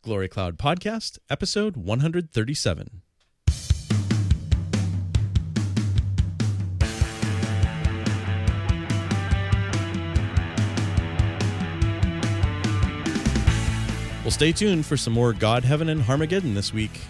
Glory Cloud Podcast, episode 137. Well, stay tuned for some more God, Heaven, and Har Magedon this week.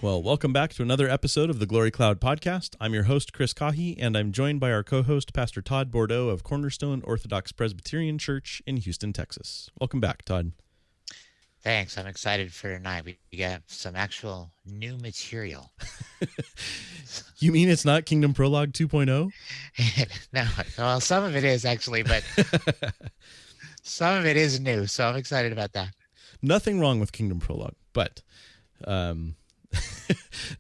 Well, welcome back to another episode of the Glory Cloud Podcast. I'm your host, Chris Cahy, and I'm joined by our co-host, Pastor Todd Bordeaux of Cornerstone Orthodox Presbyterian Church in Houston, Texas. Welcome back, Todd. Thanks. I'm excited for tonight. We got some actual new material. You mean it's not Kingdom Prologue 2.0? No, well, some of it is actually, but some of it is new, so I'm excited about that. Nothing wrong with Kingdom Prologue, but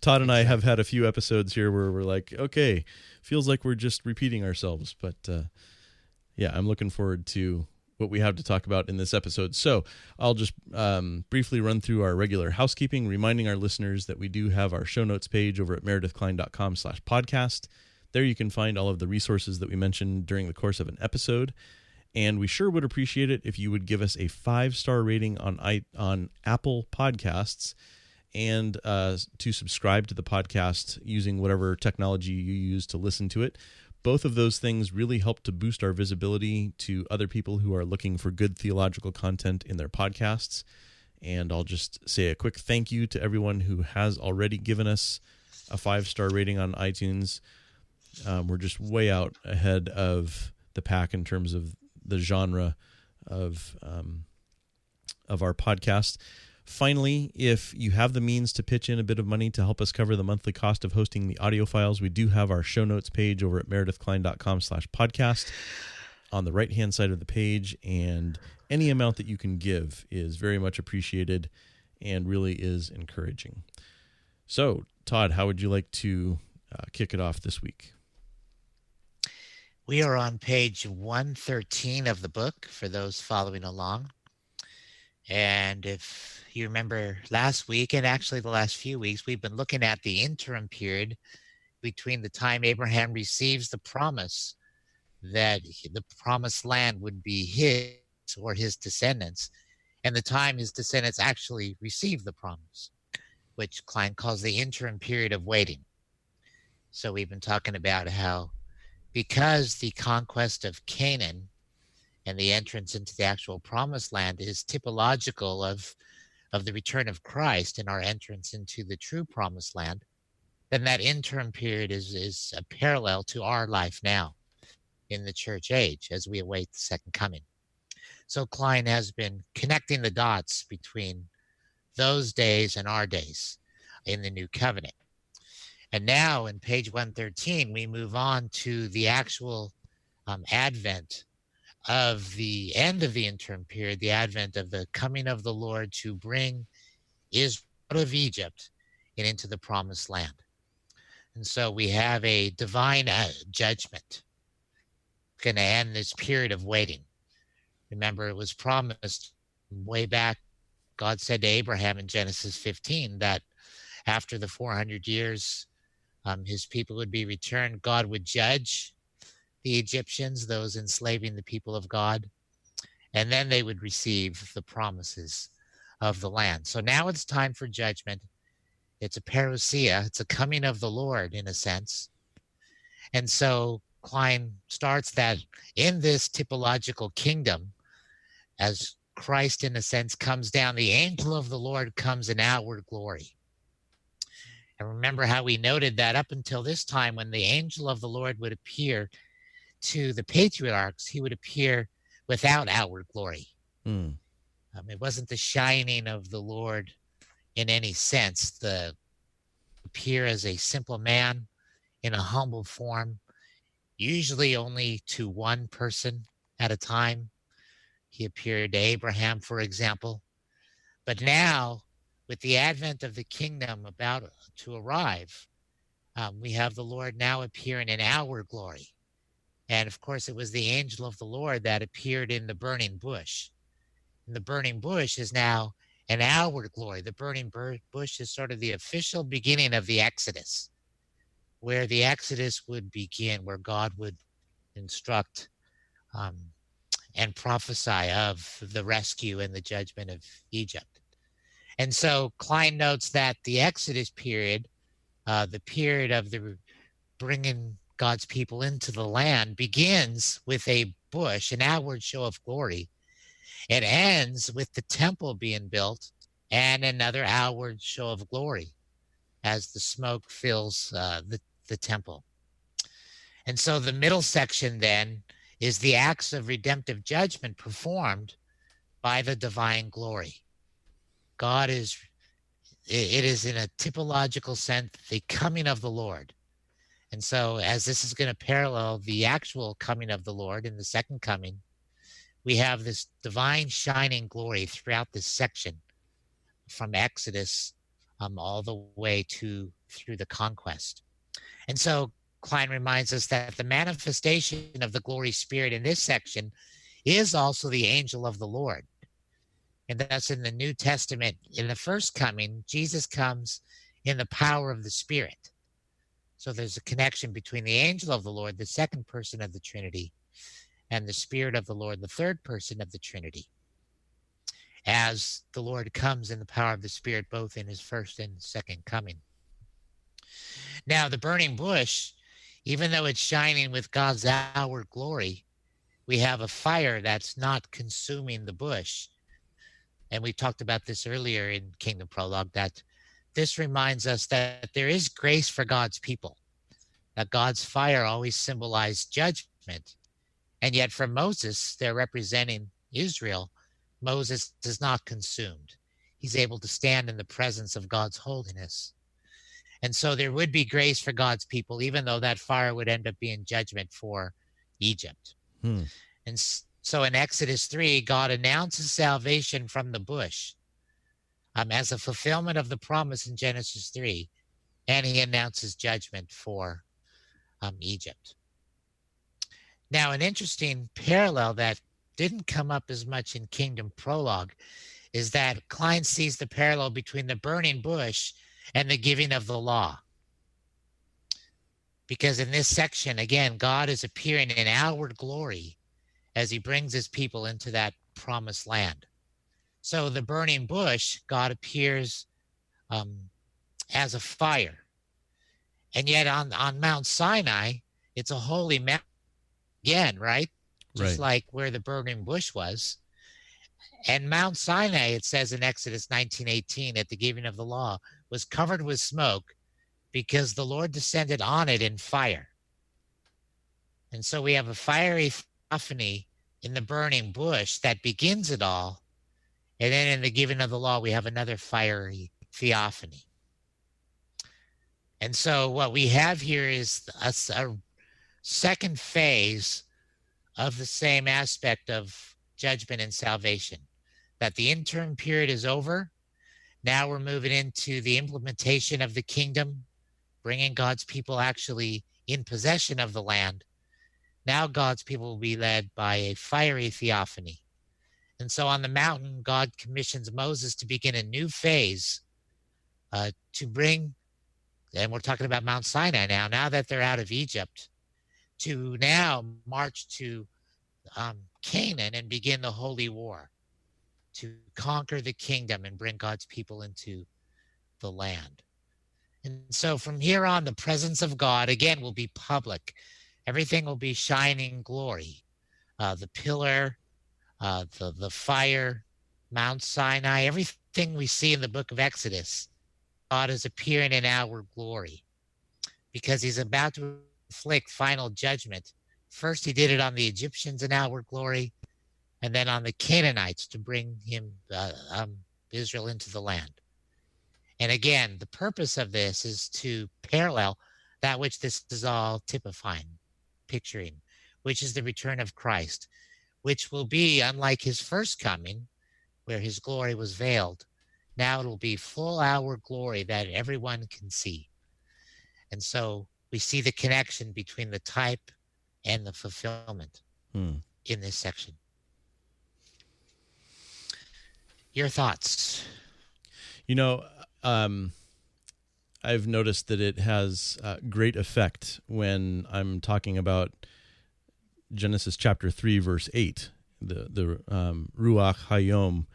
Todd and I have had a few episodes here where we're like, okay, feels like we're just repeating ourselves. But yeah, I'm looking forward to what we have to talk about in this episode. So I'll just briefly run through our regular housekeeping, reminding our listeners that we do have our show notes page over at meredithkline.com/podcast. There you can find all of the resources that we mentioned during the course of an episode. And we sure would appreciate it if you would give us a 5-star rating on Apple Podcasts, and to subscribe to the podcast using whatever technology you use to listen to it. Both of those things really help to boost our visibility to other people who are looking for good theological content in their podcasts. And I'll just say a quick thank you to everyone who has already given us a 5-star rating on iTunes. We're just way out ahead of the pack in terms of the genre of our podcast. Finally, if you have the means to pitch in a bit of money to help us cover the monthly cost of hosting the audio files, we do have our show notes page over at meredithkline.com/podcast on the right-hand side of the page, and any amount that you can give is very much appreciated and really is encouraging. So, Todd, how would you like to kick it off this week? We are on page 113 of the book for those following along. And if you remember last week, and actually the last few weeks, we've been looking at the interim period between the time Abraham receives the promise that the promised land would be his or his descendants, and the time his descendants actually receive the promise, which Kline calls the interim period of waiting. So we've been talking about how because the conquest of Canaan and the entrance into the actual promised land is typological of the return of Christ and our entrance into the true promised land, then that interim period is a parallel to our life now in the church age as we await the second coming. So Kline has been connecting the dots between those days and our days in the new covenant. And now in page 113, we move on to the actual advent of the end of the interim period, the advent of the coming of the Lord to bring Israel out of Egypt and into the promised land. And so we have a divine judgment going to end this period of waiting. Remember, it was promised way back. God said to Abraham in Genesis 15 that after the 400 years, his people would be returned. God would judge the Egyptians, those enslaving the people of God, and then they would receive the promises of the land. So now it's time for judgment. It's a parousia. It's a coming of the Lord in a sense. And so Kline starts that in this typological kingdom, as Christ in a sense comes down, the angel of the Lord comes in outward glory. And remember how we noted that up until this time, when the angel of the Lord would appear to the patriarchs, he would appear without outward glory. It wasn't the shining of the Lord in any sense. The appear as a simple man in a humble form, usually only to one person at a time. He appeared to Abraham, for example. But now, with the advent of the kingdom about to arrive, we have the Lord now appearing in outward glory. And of course, it was the angel of the Lord that appeared in the burning bush. And the burning bush is now an outward glory. The burning bush is sort of the official beginning of the Exodus, where the Exodus would begin, where God would instruct um, and prophesy of the rescue and the judgment of Egypt. And so Kline notes that the Exodus period, the period of the bringing God's people into the land, begins with a bush, an outward show of glory. It ends with the temple being built and another outward show of glory as the smoke fills the temple. And so the middle section then is the acts of redemptive judgment performed by the divine glory. God is, it is in a typological sense, the coming of the Lord. And so as this is going to parallel the actual coming of the Lord in the second coming, we have this divine shining glory throughout this section from Exodus all the way through the conquest. And so Kline reminds us that the manifestation of the glory spirit in this section is also the angel of the Lord. And that's in the New Testament. In the first coming, Jesus comes in the power of the Spirit. So there's a connection between the angel of the Lord, the second person of the Trinity, and the Spirit of the Lord, the third person of the Trinity, as the Lord comes in the power of the Spirit, both in his first and second coming. Now, the burning bush, even though it's shining with God's outward glory, we have a fire that's not consuming the bush. And we talked about this earlier in Kingdom Prologue, that this reminds us that there is grace for God's people, that God's fire always symbolized judgment. And yet for Moses, they're representing Israel, Moses is not consumed. He's able to stand in the presence of God's holiness. And so there would be grace for God's people, even though that fire would end up being judgment for Egypt. And so in Exodus 3, God announces salvation from the bush as a fulfillment of the promise in Genesis 3, and he announces judgment for Egypt. Now, an interesting parallel that didn't come up as much in Kingdom Prologue is that Kline sees the parallel between the burning bush and the giving of the law. Because in this section, again, God is appearing in outward glory as he brings his people into that promised land. So the burning bush, God appears as a fire. And yet on Mount Sinai, it's a holy mountain again, right? Just like where the burning bush was. And Mount Sinai, it says in Exodus 19:18, at the giving of the law, was covered with smoke because the Lord descended on it in fire. And so we have a fiery theophany in the burning bush that begins it all. And then in the giving of the law, we have another fiery theophany. And so what we have here is a second phase of the same aspect of judgment and salvation, that the interim period is over. Now we're moving into the implementation of the kingdom, bringing God's people actually in possession of the land. Now God's people will be led by a fiery theophany. And so on the mountain, God commissions Moses to begin a new phase to bring, and we're talking about Mount Sinai now that they're out of Egypt, to now march to Canaan and begin the holy war, to conquer the kingdom and bring God's people into the land. And so from here on, the presence of God, again, will be public. Everything will be shining glory. The pillar, the fire, Mount Sinai, everything we see in the book of Exodus, God is appearing in outward glory because he's about to inflict final judgment. First, he did it on the Egyptians in outward glory, and then on the Canaanites to bring him Israel into the land. And again, the purpose of this is to parallel that which this is all typifying, picturing, which is the return of Christ, which will be unlike his first coming, where his glory was veiled. Now it will be full outward glory that everyone can see. And so we see the connection between the type and the fulfillment in this section. Your thoughts? You know, I've noticed that it has great effect when I'm talking about Genesis chapter 3, verse 8, the Ruach Hayom,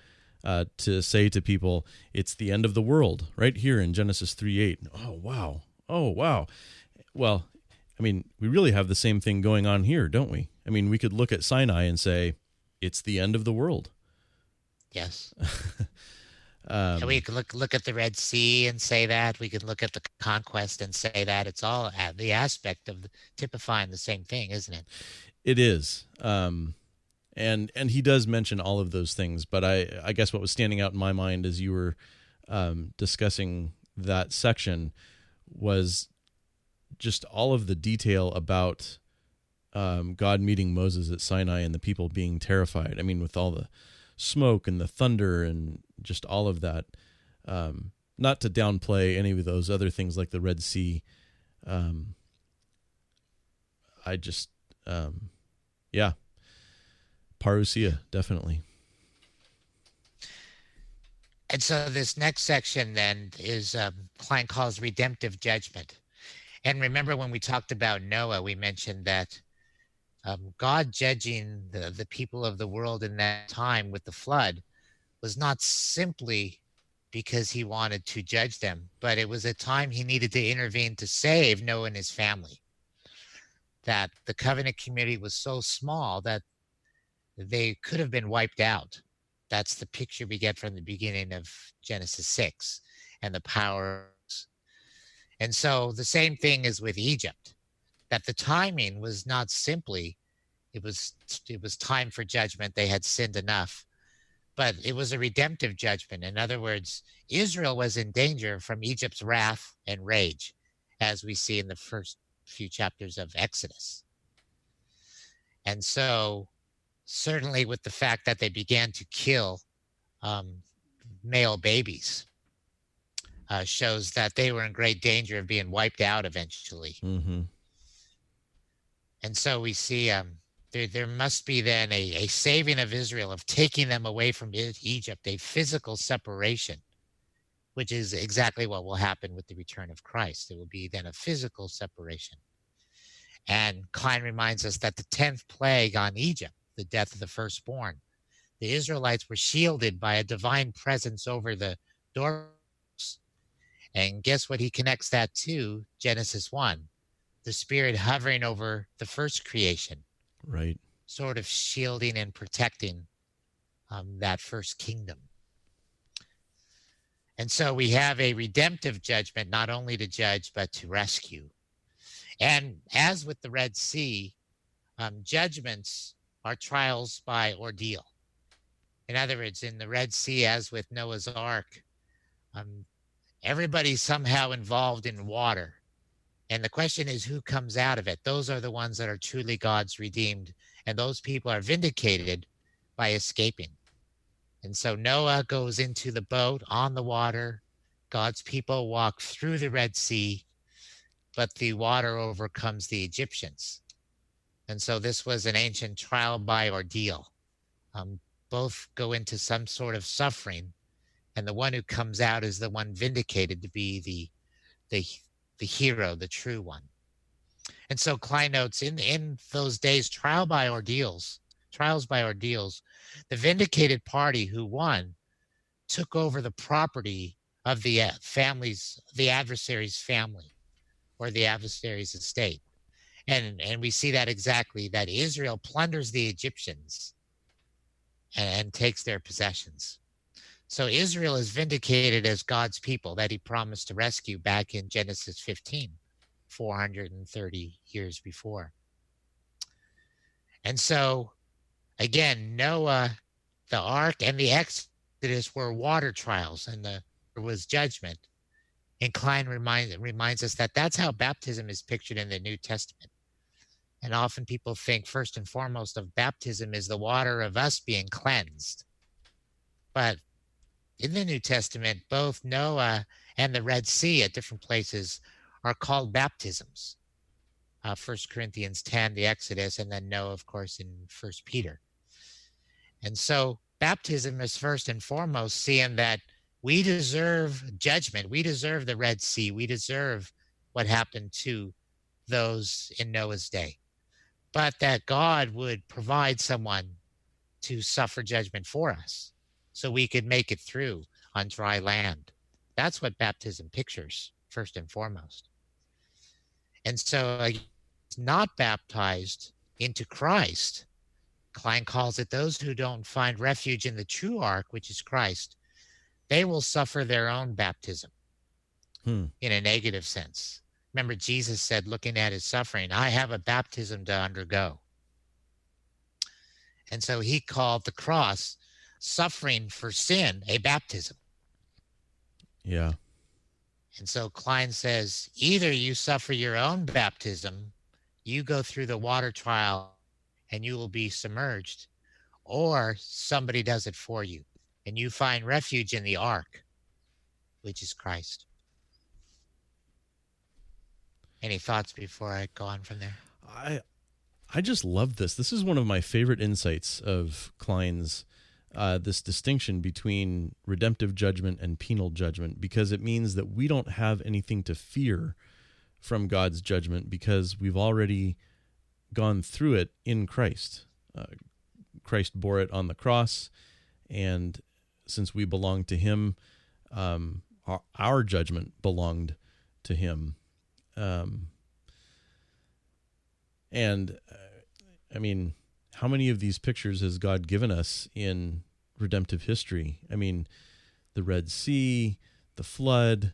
to say to people, it's the end of the world, right here in Genesis 3:8. Oh, wow. Oh, wow. Well, I mean, we really have the same thing going on here, don't we? I mean, we could look at Sinai and say, it's the end of the world. Yes. And we could look at the Red Sea and say that. We could look at the conquest and say that. It's all the aspect of typifying the same thing, isn't it? It is. And he does mention all of those things, but I guess what was standing out in my mind as you were discussing that section was just all of the detail about God meeting Moses at Sinai and the people being terrified. I mean, with all the smoke and the thunder and just all of that. Not to downplay any of those other things like the Red Sea. Yeah. Parousia, definitely. And so this next section then is Kline calls redemptive judgment. And remember when we talked about Noah, we mentioned that God judging the people of the world in that time with the flood was not simply because he wanted to judge them, but it was a time he needed to intervene to save Noah and his family. That the covenant community was so small that they could have been wiped out. That's the picture we get from the beginning of Genesis 6 and the powers. And so the same thing is with Egypt, that the timing was not simply, it was time for judgment. They had sinned enough, but it was a redemptive judgment. In other words, Israel was in danger from Egypt's wrath and rage, as we see in the first few chapters of Exodus. And so certainly with the fact that they began to kill male babies shows that they were in great danger of being wiped out eventually. Mm-hmm. And so we see there must be then a saving of Israel, of taking them away from Egypt, a physical separation, which is exactly what will happen with the return of Christ. There will be then a physical separation. And Kline reminds us that the 10th plague on Egypt, the death of the firstborn, the Israelites were shielded by a divine presence over the doorposts. And guess what he connects that to? Genesis 1, the Spirit hovering over the first creation. Right. Sort of shielding and protecting that first kingdom. And so we have a redemptive judgment, not only to judge, but to rescue. And as with the Red Sea, judgments are trials by ordeal. In other words, in the Red Sea, as with Noah's Ark, everybody's somehow involved in water. And the question is, who comes out of it? Those are the ones that are truly God's redeemed. And those people are vindicated by escaping. And so Noah goes into the boat on the water. God's people walk through the Red Sea, but the water overcomes the Egyptians. And so this was an ancient trial by ordeal. Both go into some sort of suffering, and the one who comes out is the one vindicated to be the hero, the true one. And so Kline notes, in those days, trials by ordeals, the vindicated party who won took over the property of the adversary's family or the adversary's estate. And we see that exactly, that Israel plunders the Egyptians and takes their possessions. So Israel is vindicated as God's people that he promised to rescue back in Genesis 15, 430 years before. And so, again, Noah, the ark, and the Exodus were water trials, and there was judgment. And Kline reminds us that that's how baptism is pictured in the New Testament. And often people think first and foremost of baptism is the water of us being cleansed. But in the New Testament, both Noah and the Red Sea at different places are called baptisms. 1 Corinthians 10, the Exodus, and then Noah, of course, in 1 Peter. And so baptism is first and foremost seeing that we deserve judgment. We deserve the Red Sea. We deserve what happened to those in Noah's day. But that God would provide someone to suffer judgment for us so we could make it through on dry land. That's what baptism pictures, first and foremost. And so not baptized into Christ, Kline calls it, those who don't find refuge in the true ark, which is Christ, they will suffer their own baptism in a negative sense. Remember, Jesus said, looking at his suffering, I have a baptism to undergo. And so he called the cross, suffering for sin, a baptism. Yeah. And so Kline says, either you suffer your own baptism, you go through the water trial and you will be submerged, or somebody does it for you and you find refuge in the ark, which is Christ. Any thoughts before I go on from there? I just love this. This is one of my favorite insights of Kline's, this distinction between redemptive judgment and penal judgment, because it means that we don't have anything to fear from God's judgment because we've already gone through it in Christ. Christ bore it on the cross, and since we belong to him, our judgment belonged to him. I mean, how many of these pictures has God given us in redemptive history? I mean, the Red Sea, the flood,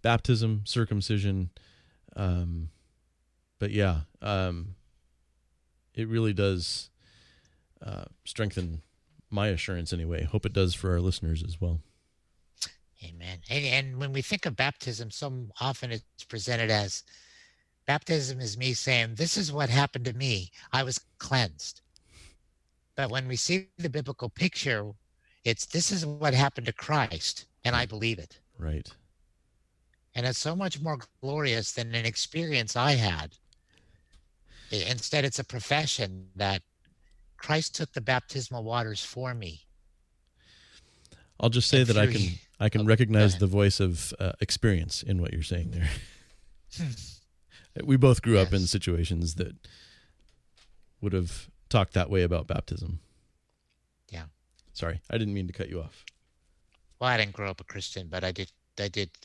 baptism, circumcision. But yeah, it really does strengthen my assurance anyway. Hope it does for our listeners as well. Amen. And when we think of baptism, so often it's presented as baptism is me saying, this is what happened to me. I was cleansed. But when we see the biblical picture, it's this is what happened to Christ, and I believe it. Right. And it's so much more glorious than an experience I had. Instead, it's a profession that Christ took the baptismal waters for me. I'll just say that I can recognize the voice of experience in what you're saying there. We both grew up in situations that would have talked that way about baptism. Yeah. Sorry, I didn't mean to cut you off. Well, I didn't grow up a Christian, but I did.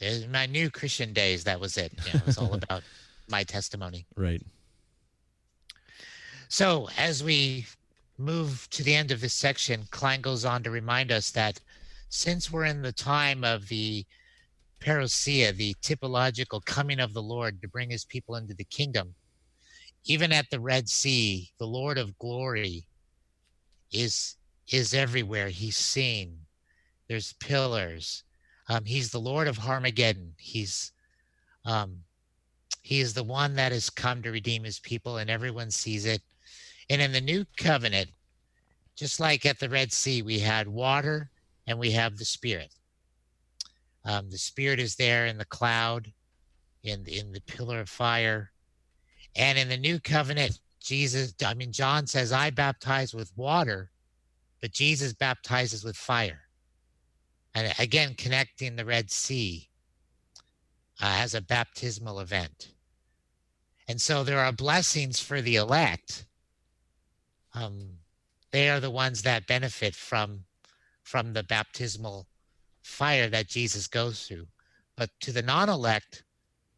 In my new Christian days, that was it. It was all about my testimony. Right. So as we move to the end of this section, Kline goes on to remind us that since we're in the time of the parousia, the typological coming of the Lord to bring his people into the kingdom, even at the Red Sea, the Lord of glory is everywhere. He's seen. There's pillars. He's the Lord of Har Magedon. He is the one that has come to redeem his people, and everyone sees it. And in the new covenant, just like at the Red Sea, we had water and we have the Spirit. The Spirit is there in the cloud, in the pillar of fire. And in the new covenant, John says, I baptize with water, but Jesus baptizes with fire. And again, connecting the Red Sea as a baptismal event. And so there are blessings for the elect. They are the ones that benefit from the baptismal fire that Jesus goes through. But to the non-elect,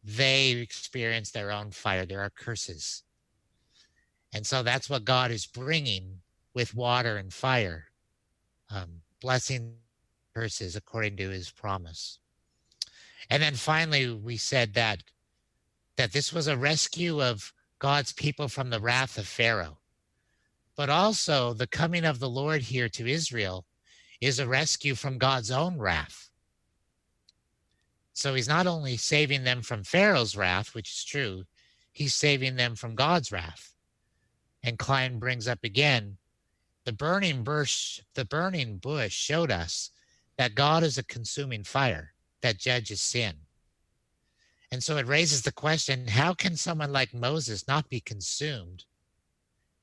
they experience their own fire. There are curses. And so that's what God is bringing with water and fire. Blessing, curses according to his promise. And then finally, we said that this was a rescue of God's people from the wrath of Pharaoh. But also the coming of the Lord here to Israel is a rescue from God's own wrath. So he's not only saving them from Pharaoh's wrath, which is true, he's saving them from God's wrath. And Kline brings up again, the burning bush showed us that God is a consuming fire that judges sin. And so it raises the question, how can someone like Moses not be consumed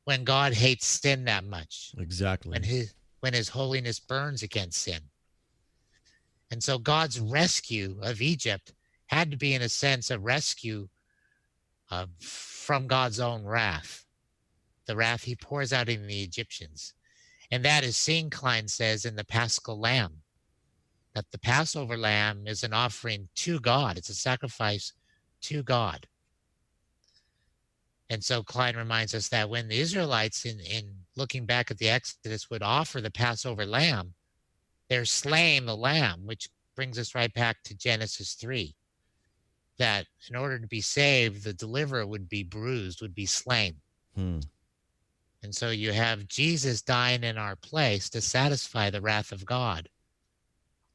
when God hates sin that much? Exactly. When his holiness burns against sin. And so God's rescue of Egypt had to be, in a sense, a rescue from God's own wrath, the wrath he pours out in the Egyptians. And that is seen, Kline says, in the Paschal Lamb, that the Passover lamb is an offering to God. It's a sacrifice to God. And so Kline reminds us that when the Israelites, in looking back at the Exodus, would offer the Passover lamb, they're slaying the lamb, which brings us right back to Genesis 3, that in order to be saved, the deliverer would be bruised, would be slain. And so you have Jesus dying in our place to satisfy the wrath of God,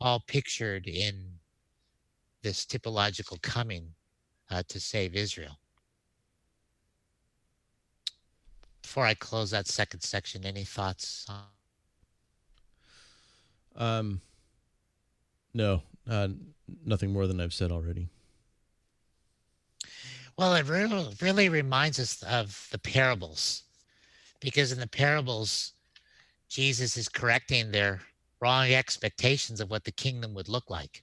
all pictured in this typological coming to save Israel. Before I close that second section, any thoughts? No, nothing more than I've said already. Well, it really reminds us of the parables, because in the parables, Jesus is correcting their wrong expectations of what the kingdom would look like.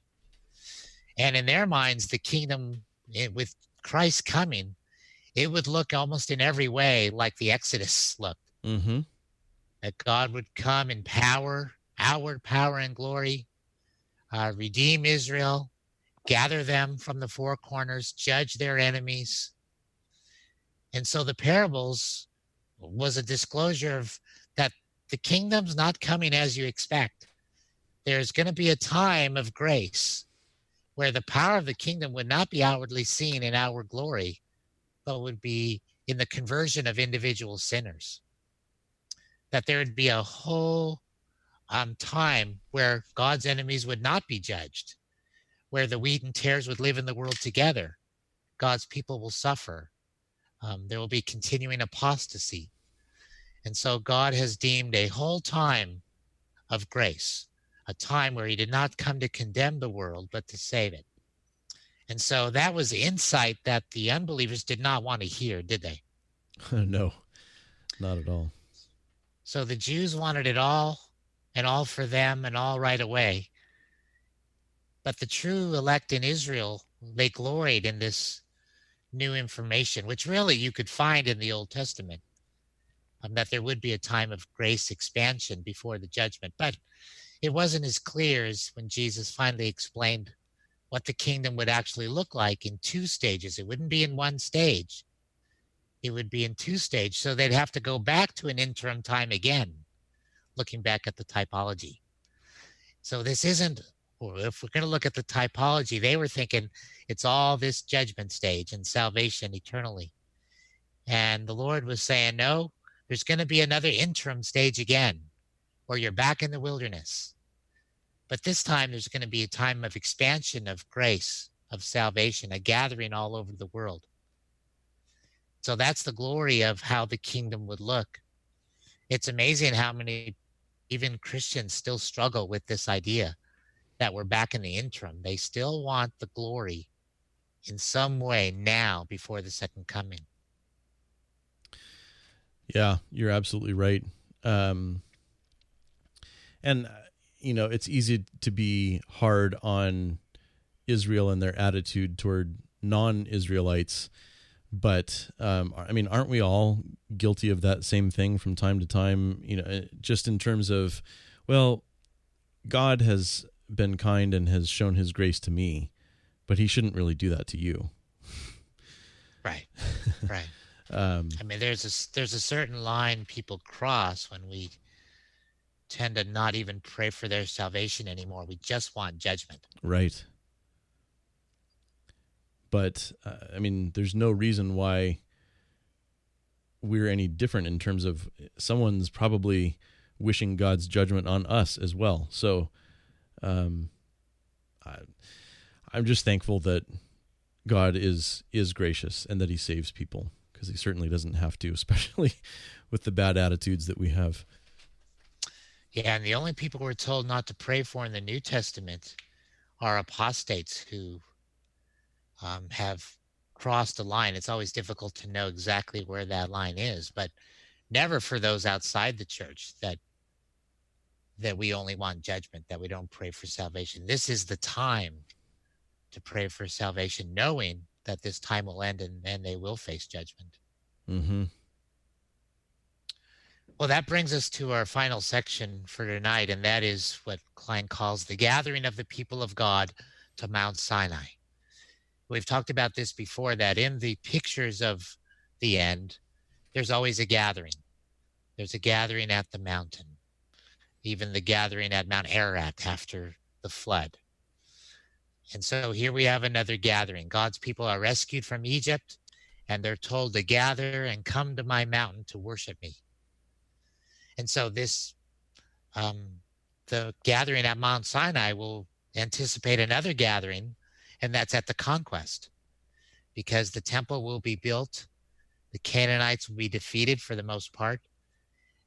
And in their minds, the kingdom, with Christ coming, it would look almost in every way like the Exodus looked. Mm-hmm. That God would come in power, outward power and glory, redeem Israel, gather them from the four corners, judge their enemies. And so the parables was a disclosure of that the kingdom's not coming as you expect. There's going to be a time of grace where the power of the kingdom would not be outwardly seen in outward glory, but would be in the conversion of individual sinners. That there would be a whole time where God's enemies would not be judged, where the wheat and tares would live in the world together. God's people will suffer. There will be continuing apostasy. And so God has deemed a whole time of grace, a time where he did not come to condemn the world, but to save it. And so that was insight that the unbelievers did not want to hear, did they? No, not at all. So the Jews wanted it all, and all for them, and all right away. But the true elect in Israel, they gloried in this new information, which really you could find in the Old Testament, that there would be a time of grace expansion before the judgment. But it wasn't as clear as when Jesus finally explained what the kingdom would actually look like in two stages. It wouldn't be in one stage. It would be in two stages. So they'd have to go back to an interim time again, looking back at the typology. So this isn't, or if we're going to look at the typology, they were thinking it's all this judgment stage and salvation eternally. And the Lord was saying, no, there's going to be another interim stage again, where you're back in the wilderness. But this time there's going to be a time of expansion of grace, of salvation, a gathering all over the world. So that's the glory of how the kingdom would look. It's amazing how many, even Christians, still struggle with this idea that we're back in the interim. They still want the glory in some way now before the second coming. Yeah, you're absolutely right. And, it's easy to be hard on Israel and their attitude toward non-Israelites. But, aren't we all guilty of that same thing from time to time? Just in terms of, well, God has been kind and has shown his grace to me, but he shouldn't really do that to you. Right. There's a certain line people cross when we tend to not even pray for their salvation anymore. We just want judgment. Right. But, there's no reason why we're any different in terms of someone's probably wishing God's judgment on us as well. So I'm just thankful that God is gracious and that he saves people, because he certainly doesn't have to, especially with the bad attitudes that we have. Yeah, and the only people we're told not to pray for in the New Testament are apostates who have crossed a line. It's always difficult to know exactly where that line is, but never for those outside the church that we only want judgment, that we don't pray for salvation. This is the time to pray for salvation, knowing that this time will end and they will face judgment. Mm-hmm. Well, that brings us to our final section for tonight, and that is what Kline calls the gathering of the people of God to Mount Sinai. We've talked about this before, that in the pictures of the end, there's always a gathering. There's a gathering at the mountain, even the gathering at Mount Ararat after the flood. And so here we have another gathering. God's people are rescued from Egypt, and they're told to gather and come to my mountain to worship me. And so this, the gathering at Mount Sinai will anticipate another gathering, and that's at the conquest, because the temple will be built, the Canaanites will be defeated for the most part,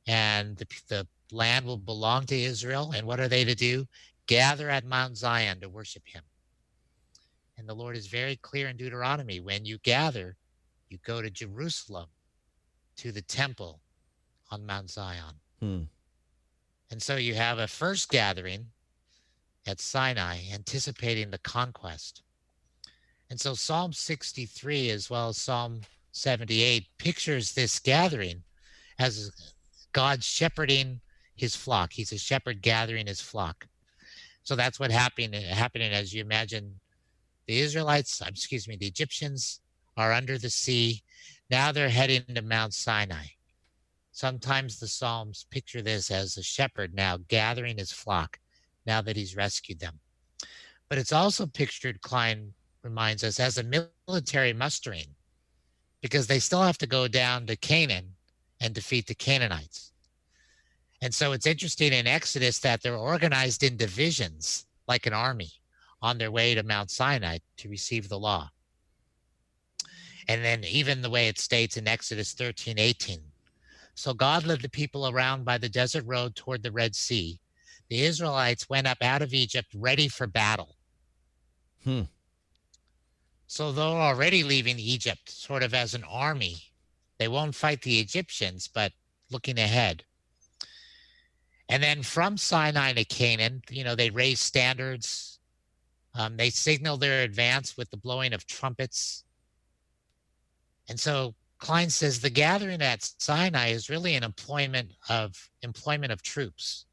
and the land will belong to Israel. And what are they to do? Gather at Mount Zion to worship him. And the Lord is very clear in Deuteronomy. When you gather, you go to Jerusalem, to the temple on Mount Zion. And so you have a first gathering at Sinai, anticipating the conquest. And so Psalm 63, as well as Psalm 78, pictures this gathering as God shepherding his flock. He's a shepherd gathering his flock. So that's what happening as you imagine the Egyptians are under the sea. Now they're heading to Mount Sinai. Sometimes the Psalms picture this as a shepherd now gathering his flock now that he's rescued them. But it's also pictured, Kline reminds us, as a military mustering, because they still have to go down to Canaan and defeat the Canaanites. And so it's interesting in Exodus that they're organized in divisions like an army on their way to Mount Sinai to receive the law. And then even the way it states in Exodus 13:18. So God led the people around by the desert road toward the Red Sea. The Israelites went up out of Egypt ready for battle. So they're already leaving Egypt sort of as an army. They won't fight the Egyptians, but looking ahead. And then from Sinai to Canaan, they raise standards. They signal their advance with the blowing of trumpets. And so Kline says the gathering at Sinai is really an employment of troops.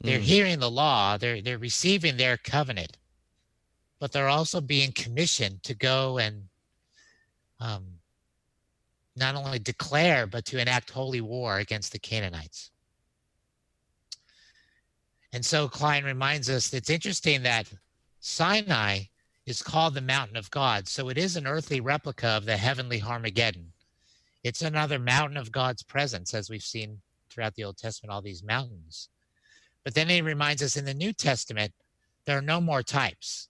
They're hearing the law, they're receiving their covenant, but they're also being commissioned to go and not only declare, but to enact holy war against the Canaanites. And so Kline reminds us it's interesting that Sinai is called the mountain of God. So it is an earthly replica of the heavenly Har Magedon. It's another mountain of God's presence, as we've seen throughout the Old Testament, all these mountains. But then he reminds us in the New Testament, there are no more types,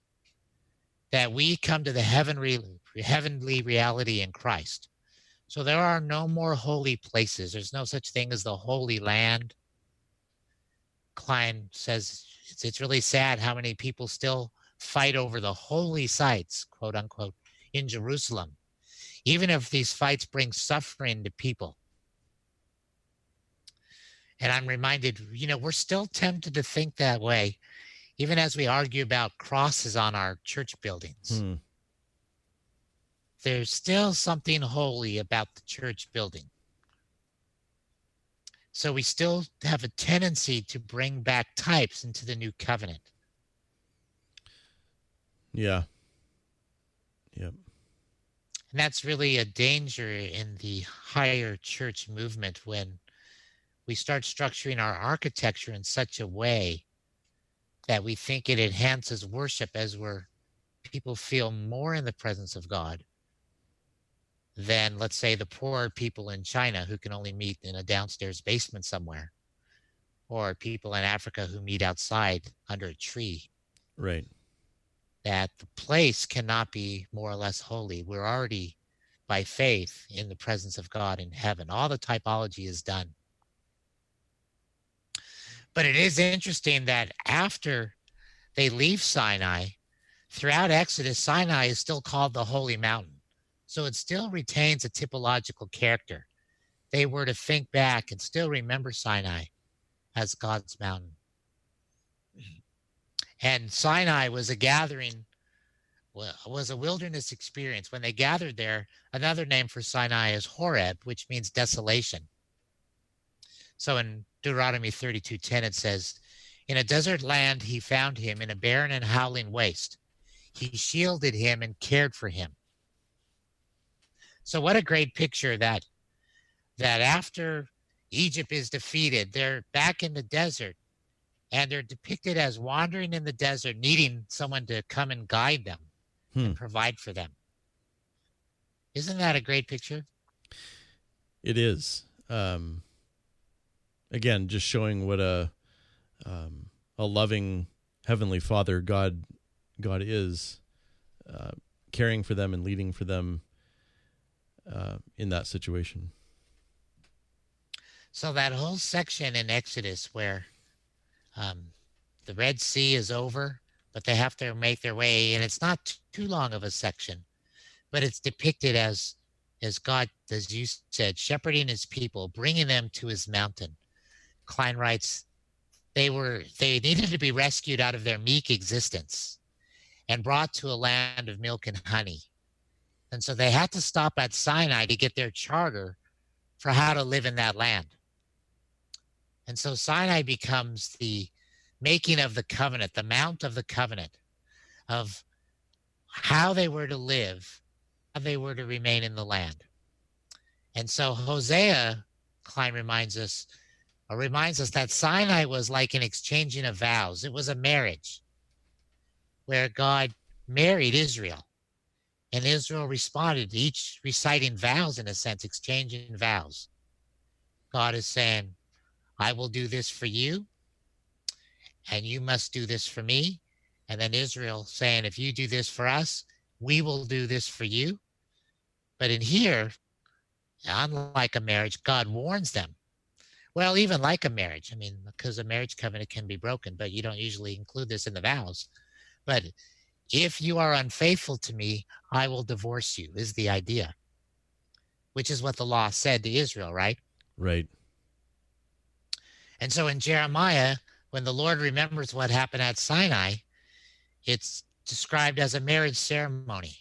that we come to the heavenly reality in Christ. So there are no more holy places. There's no such thing as the Holy Land. Kline says it's really sad how many people still fight over the holy sites, quote unquote, in Jerusalem, even if these fights bring suffering to people. And I'm reminded, we're still tempted to think that way, even as we argue about crosses on our church buildings. There's still something holy about the church building. So we still have a tendency to bring back types into the new covenant. Yeah. Yep. And that's really a danger in the higher church movement when we start structuring our architecture in such a way that we think it enhances worship as people feel more in the presence of God than, let's say, the poor people in China who can only meet in a downstairs basement somewhere, or people in Africa who meet outside under a tree. Right. That the place cannot be more or less holy. We're already, by faith, in the presence of God in heaven. All the typology is done. But it is interesting that after they leave Sinai, throughout Exodus, Sinai is still called the Holy Mountain. So it still retains a typological character. They were to think back and still remember Sinai as God's mountain. And Sinai was a gathering, was a wilderness experience. When they gathered there, another name for Sinai is Horeb, which means desolation. So in Deuteronomy 32:10, it says, in a desert land he found him, in a barren and howling waste. He shielded him and cared for him. So what a great picture that after Egypt is defeated, they're back in the desert, and they're depicted as wandering in the desert, needing someone to come and guide them and provide for them. Isn't that a great picture? It is. Again, just showing what a loving Heavenly Father God is, caring for them and leading for them in that situation. So that whole section in Exodus where the Red Sea is over, but they have to make their way, and it's not too long of a section, but it's depicted as God, as you said, shepherding his people, bringing them to his mountain. Kline writes, they needed to be rescued out of their meek existence and brought to a land of milk and honey. And so they had to stop at Sinai to get their charter for how to live in that land. And so Sinai becomes the making of the covenant, the mount of the covenant, of how they were to live, how they were to remain in the land. And so Hosea, Kline reminds us that Sinai was like an exchanging of vows. It was a marriage where God married Israel, and Israel responded, each reciting vows, in a sense, exchanging vows. God is saying, I will do this for you, and you must do this for me. And then Israel saying, if you do this for us, we will do this for you. But in here, unlike a marriage, God warns them. Well, even like a marriage, I mean, because a marriage covenant can be broken, but you don't usually include this in the vows. But if you are unfaithful to me, I will divorce you, is the idea, which is what the law said to Israel, right? Right. And so in Jeremiah, when the Lord remembers what happened at Sinai, it's described as a marriage ceremony.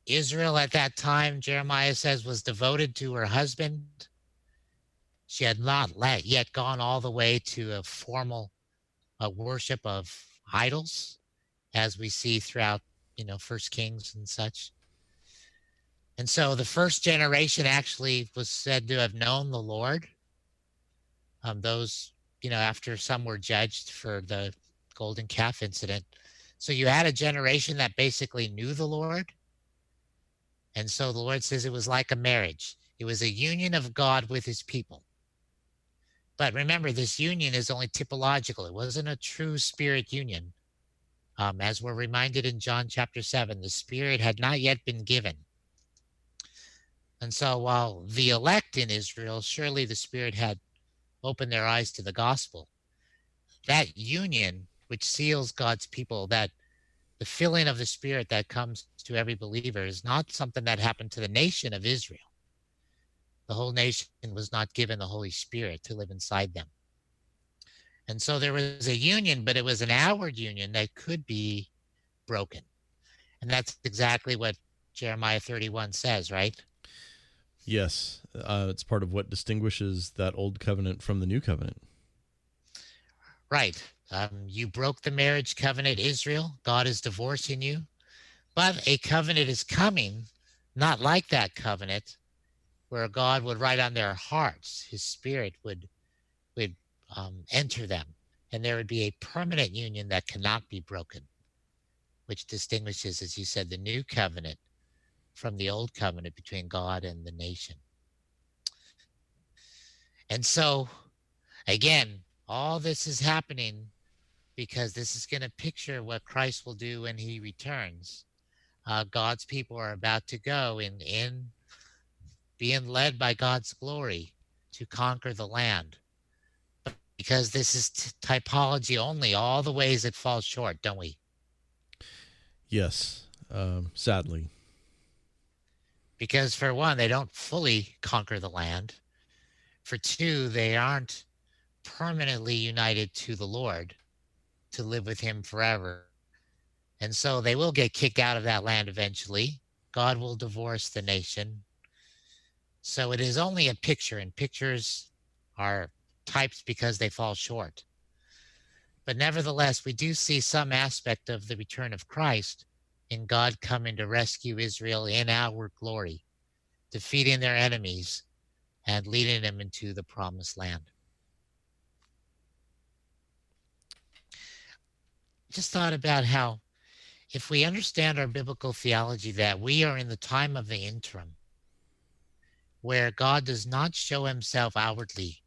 Israel at that time, Jeremiah says, was devoted to her husband. She had not yet gone all the way to a formal worship of idols, as we see throughout, First Kings and such. And so the first generation actually was said to have known the Lord. Those, after some were judged for the golden calf incident. So you had a generation that basically knew the Lord. And so the Lord says it was like a marriage. It was a union of God with his people. But remember, this union is only typological. It wasn't a true spirit union. As we're reminded in John chapter 7, the Spirit had not yet been given. And so while the elect in Israel, surely the Spirit had opened their eyes to the gospel, that union which seals God's people, that the filling of the Spirit that comes to every believer, is not something that happened to the nation of Israel. The whole nation was not given the Holy Spirit to live inside them. And so there was a union, but it was an outward union that could be broken. And that's exactly what Jeremiah 31 says, right? Yes. It's part of what distinguishes that old covenant from the new covenant. Right. You broke the marriage covenant, Israel. God is divorcing you. But a covenant is coming, not like that covenant, where God would write on their hearts, his Spirit would enter them, and there would be a permanent union that cannot be broken, which distinguishes, as you said, the new covenant from the old covenant between God and the nation. And so, again, all this is happening because this is going to picture what Christ will do when he returns. God's people are about to go in being led by God's glory to conquer the land. Because this is typology only, all the ways it falls short, don't we? Yes, sadly. Because for one, they don't fully conquer the land. For two, they aren't permanently united to the Lord to live with him forever. And so they will get kicked out of that land eventually. God will divorce the nation. So it is only a picture, and pictures are types because they fall short. But nevertheless, we do see some aspect of the return of Christ in God coming to rescue Israel in our glory, defeating their enemies and leading them into the promised land. Just thought about how if we understand our biblical theology that we are in the time of the interim, where God does not show himself outwardly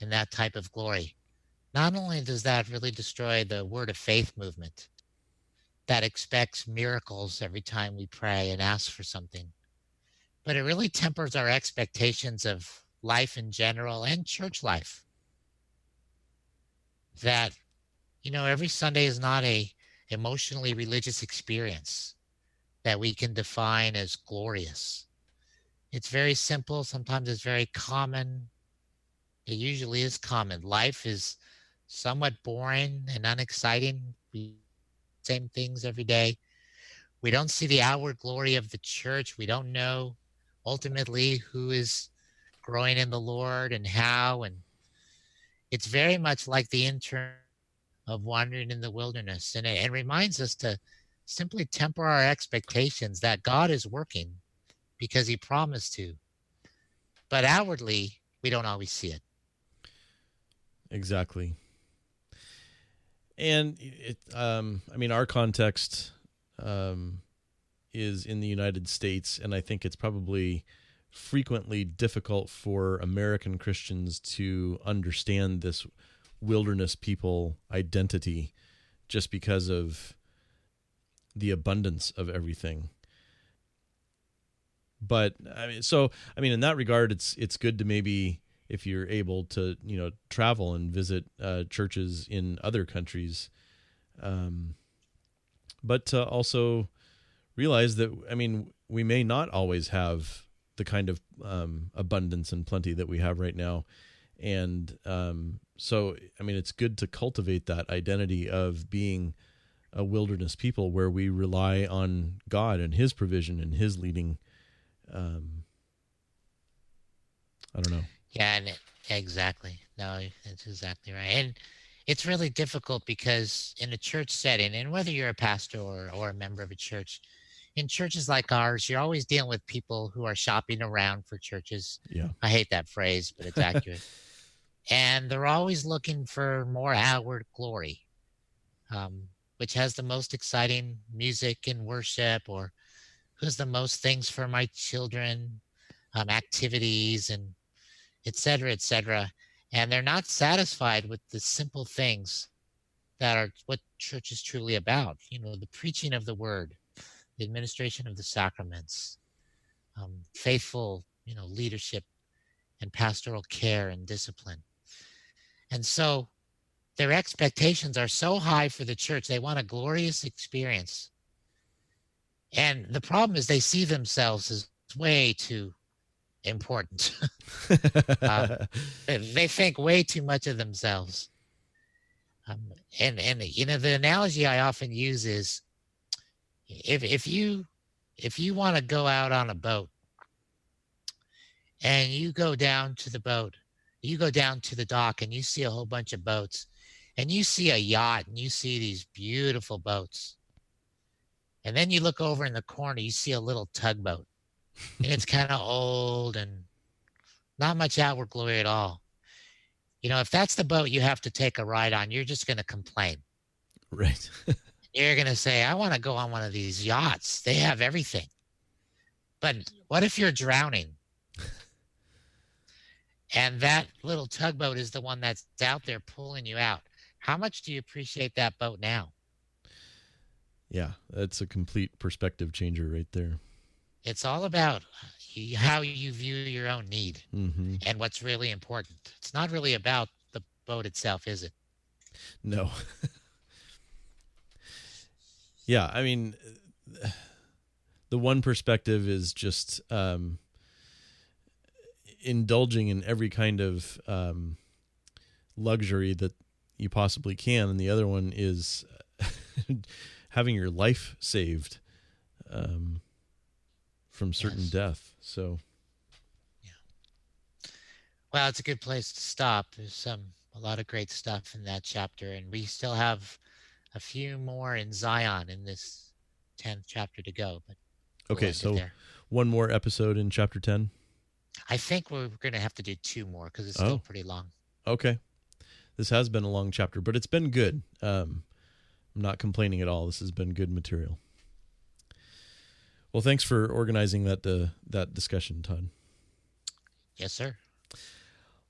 in that type of glory, not only does that really destroy the word of faith movement that expects miracles every time we pray and ask for something, but it really tempers our expectations of life in general and church life. That, every Sunday is not a emotionally religious experience that we can define as glorious. It's very simple. Sometimes it's very common. It usually is common. Life is somewhat boring and unexciting. We same things every day. We don't see the outward glory of the church. We don't know ultimately who is growing in the Lord and how. And it's very much like the intern of wandering in the wilderness. And it reminds us to simply temper our expectations that God is working because he promised to. But outwardly, we don't always see it. Exactly. And our context is in the United States, and I think it's probably frequently difficult for American Christians to understand this wilderness people identity just because of the abundance of everything. But in that regard, it's good to maybe, if you're able to, travel and visit churches in other countries, but to also realize that, we may not always have the kind of abundance and plenty that we have right now. And so it's good to cultivate that identity of being a wilderness people where we rely on God and his provision and his leading. I don't know. Yeah, exactly. No, that's exactly right. And it's really difficult because in a church setting, and whether you're a pastor or a member of a church, in churches like ours, you're always dealing with people who are shopping around for churches. Yeah. I hate that phrase, but it's accurate. And they're always looking for more outward glory, which has the most exciting music and worship, or who's the most things for my children, activities, and et cetera, et cetera. And they're not satisfied with the simple things that are what church is truly about. The preaching of the word, the administration of the sacraments, faithful, leadership and pastoral care and discipline. And so their expectations are so high for the church. They want a glorious experience. And the problem is they see themselves as way too important. They think way too much of themselves. And the analogy I often use is if you want to go out on a boat and you go down to the boat, you go down to the dock and you see a whole bunch of boats, and you see a yacht and you see these beautiful boats. And then you look over in the corner, you see a little tugboat, and it's kind of old and not much outward glory at all. If that's the boat you have to take a ride on, you're just going to complain. Right. You're going to say, I want to go on one of these yachts. They have everything. But what if you're drowning? And that little tugboat is the one that's out there pulling you out. How much do you appreciate that boat now? Yeah, that's a complete perspective changer right there. It's all about how you view your own need and what's really important. It's not really about the boat itself, is it? No. Yeah, the one perspective is just indulging in every kind of luxury that you possibly can, and the other one is having your life saved from certain death. So, yeah. Well, it's a good place to stop. There's a lot of great stuff in that chapter, and we still have a few more in Zion in this 10th chapter to go. But okay, so one more episode in chapter 10. I think we're going to have to do 2 more because it's still pretty long. Okay. This has been a long chapter, but it's been good. I'm not complaining at all. This has been good material. Well, thanks for organizing that discussion, Todd. Yes, sir.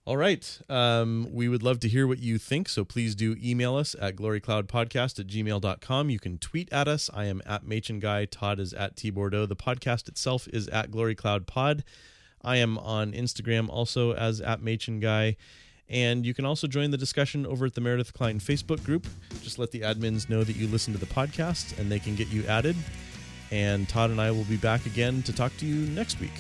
All right. We would love to hear what you think, so please do email us at glorycloudpodcast@gmail.com. You can tweet at us. I am at MachenGuy. Todd is at tbordeaux. The podcast itself is at glorycloudpod. I am on Instagram also as at MachenGuy. And you can also join the discussion over at the Meredith Kline Facebook group. Just let the admins know that you listen to the podcast and they can get you added. And Todd and I will be back again to talk to you next week.